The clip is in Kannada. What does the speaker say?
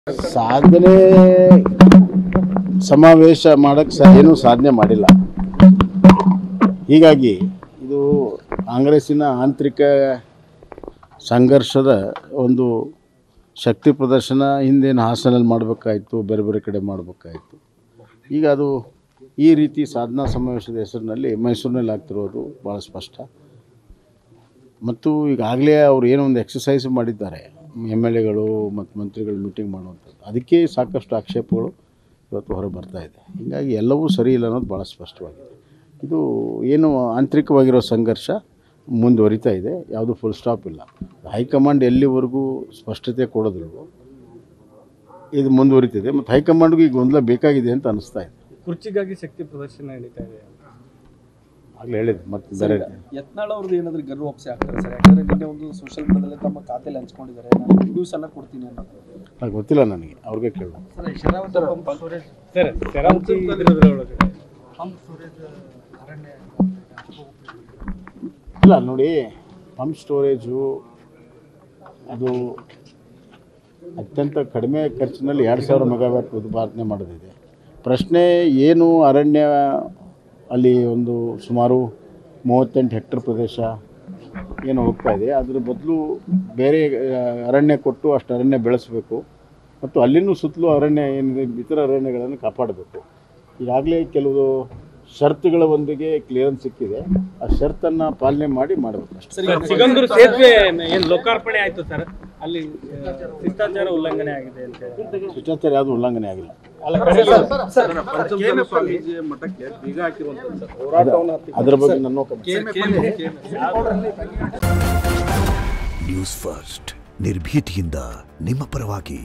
ಸಾಧನೆ ಸಮಾವೇಶ ಮಾಡೋಕ್ಕೆ ಏನೂ ಸಾಧನೆ ಮಾಡಿಲ್ಲ. ಹೀಗಾಗಿ ಇದು ಕಾಂಗ್ರೆಸ್ಸಿನ ಆಂತರಿಕ ಸಂಘರ್ಷದ ಒಂದು ಶಕ್ತಿ ಪ್ರದರ್ಶನ. ಹಿಂದೇನು ಹಾಸನಲ್ಲಿ ಮಾಡಬೇಕಾಯಿತು, ಬೇರೆ ಬೇರೆ ಕಡೆ ಮಾಡಬೇಕಾಯಿತು. ಈಗ ಅದು ಈ ರೀತಿ ಸಾಧನಾ ಸಮಾವೇಶದ ಹೆಸರಿನಲ್ಲಿ ಮೈಸೂರಿನಲ್ಲಿ ಆಗ್ತಿರೋದು ಭಾಳ ಸ್ಪಷ್ಟ. ಮತ್ತು ಈಗಾಗಲೇ ಅವರು ಏನೋ ಒಂದು ಎಕ್ಸಸೈಸ್ ಮಾಡಿದ್ದಾರೆ, MLAಗಳು ಮತ್ತು ಮಂತ್ರಿಗಳು ಮೀಟಿಂಗ್ ಮಾಡುವಂಥದ್ದು. ಅದಕ್ಕೆ ಸಾಕಷ್ಟು ಆಕ್ಷೇಪಗಳು ಇವತ್ತು ಹೊರ ಬರ್ತಾಯಿದೆ. ಹೀಗಾಗಿ ಎಲ್ಲವೂ ಸರಿ ಇಲ್ಲ ಅನ್ನೋದು ಭಾಳ ಸ್ಪಷ್ಟವಾಗಿದೆ. ಇದು ಏನು ಆಂತರಿಕವಾಗಿರೋ ಸಂಘರ್ಷ ಮುಂದುವರಿತಾ ಇದೆ, ಯಾವುದು ಫುಲ್ ಸ್ಟಾಪ್ ಇಲ್ಲ. ಹೈಕಮಾಂಡ್ ಎಲ್ಲಿವರೆಗೂ ಸ್ಪಷ್ಟತೆ ಕೊಡೋದಿಲ್ವೋ ಇದು ಮುಂದುವರಿತಿದೆ. ಮತ್ತು ಹೈಕಮಾಂಡ್ಗೂ ಈಗ ಗೊಂದಲ ಬೇಕಾಗಿದೆ ಅಂತ ಅನಿಸ್ತಾ ಇದೆ. ಕುರ್ಚಿಗಾಗಿ ಶಕ್ತಿ ಪ್ರದರ್ಶನ ನಡೀತಾ ಇದೆ ಆಗಲೇ ಹೇಳಿದೆ. ಮತ್ತು ಬೇರೆ ಯತ್ನಾಳ್ ಅವ್ರದ್ದು ಏನಾದರೂ ಗರ್ವಾಪ್ಸೆ ಆಗ್ತಾರೆ ಸರ್? ಯಾಕಂದರೆ ನಿನ್ನೆ ಒಂದು ಸೋಷಿಯಲ್ ಮೀಡಿಯಾದಲ್ಲಿ ತಮ್ಮ ಖಾತೆಯಲ್ಲಿ ಹಂಚ್ಕೊಂಡಿದ್ದಾರೆ, ನಾನು ನ್ಯೂಸನ್ನು ಕೊಡ್ತೀನಿ ಅನ್ನೋದು. ಅದು ಗೊತ್ತಿಲ್ಲ ನನಗೆ, ಅವ್ರಿಗೆ ಕೇಳೋಣ. ಇಲ್ಲ ನೋಡಿ, ಪಂಪ್ ಸ್ಟೋರೇಜು ಅದು ಅತ್ಯಂತ ಕಡಿಮೆ ಖರ್ಚಿನಲ್ಲಿ 2000 ಮೆಗಾವ್ಯಾಟ್ ಉತ್ಪಾದನೆ ಮಾಡೋದಿದೆ. ಪ್ರಶ್ನೆ ಏನು, ಅರಣ್ಯ ಅಲ್ಲಿ ಒಂದು ಸುಮಾರು 38 ಹೆಕ್ಟರ್ ಪ್ರದೇಶ ಏನು ಹೋಗ್ತಾ ಇದೆ, ಅದ್ರ ಬದಲು ಬೇರೆ ಅರಣ್ಯ ಕೊಟ್ಟು ಅಷ್ಟು ಅರಣ್ಯ ಬೆಳೆಸಬೇಕು. ಮತ್ತು ಅಲ್ಲಿನೂ ಸುತ್ತಲೂ ಅರಣ್ಯ ಏನಿದೆ, ಇತರ ಅರಣ್ಯಗಳನ್ನು ಕಾಪಾಡಬೇಕು. ಈಗಾಗಲೇ ಕೆಲವು ಷರತ್ತುಗಳ ಒಂದಿಗೆ ಕ್ಲಿಯರೆನ್ಸ್ ಸಿಕ್ಕಿದೆ, ಆ ಷರತ್ತನ್ನು ಪಾಲನೆ ಮಾಡಿ ಮಾಡಬೇಕು ಅಷ್ಟೇ. ಸಿಗಂದೂರು ಸೇತುವೆ ಏನು ಲೋಕಾರ್ಪಣೆ ಆಯಿತು ಸರ್, ಅಲ್ಲಿ ಶಿಷ್ಟಾಚಾರ ಉಲ್ಲಂಘನೆ ಆಗಿದೆ ಅಂತ. ಶಿಷ್ಟಾಚಾರ ಯಾವುದು ಉಲ್ಲಂಘನೆ ಆಗಿಲ್ಲ. ಅದರ ಬಗ್ಗೆ ನನ್ನ ನ್ಯೂಸ್ ಫಸ್ಟ್ ನಿರ್ಭೀತಿಯಿಂದ ನಿಮ್ಮ ಪರವಾಗಿ.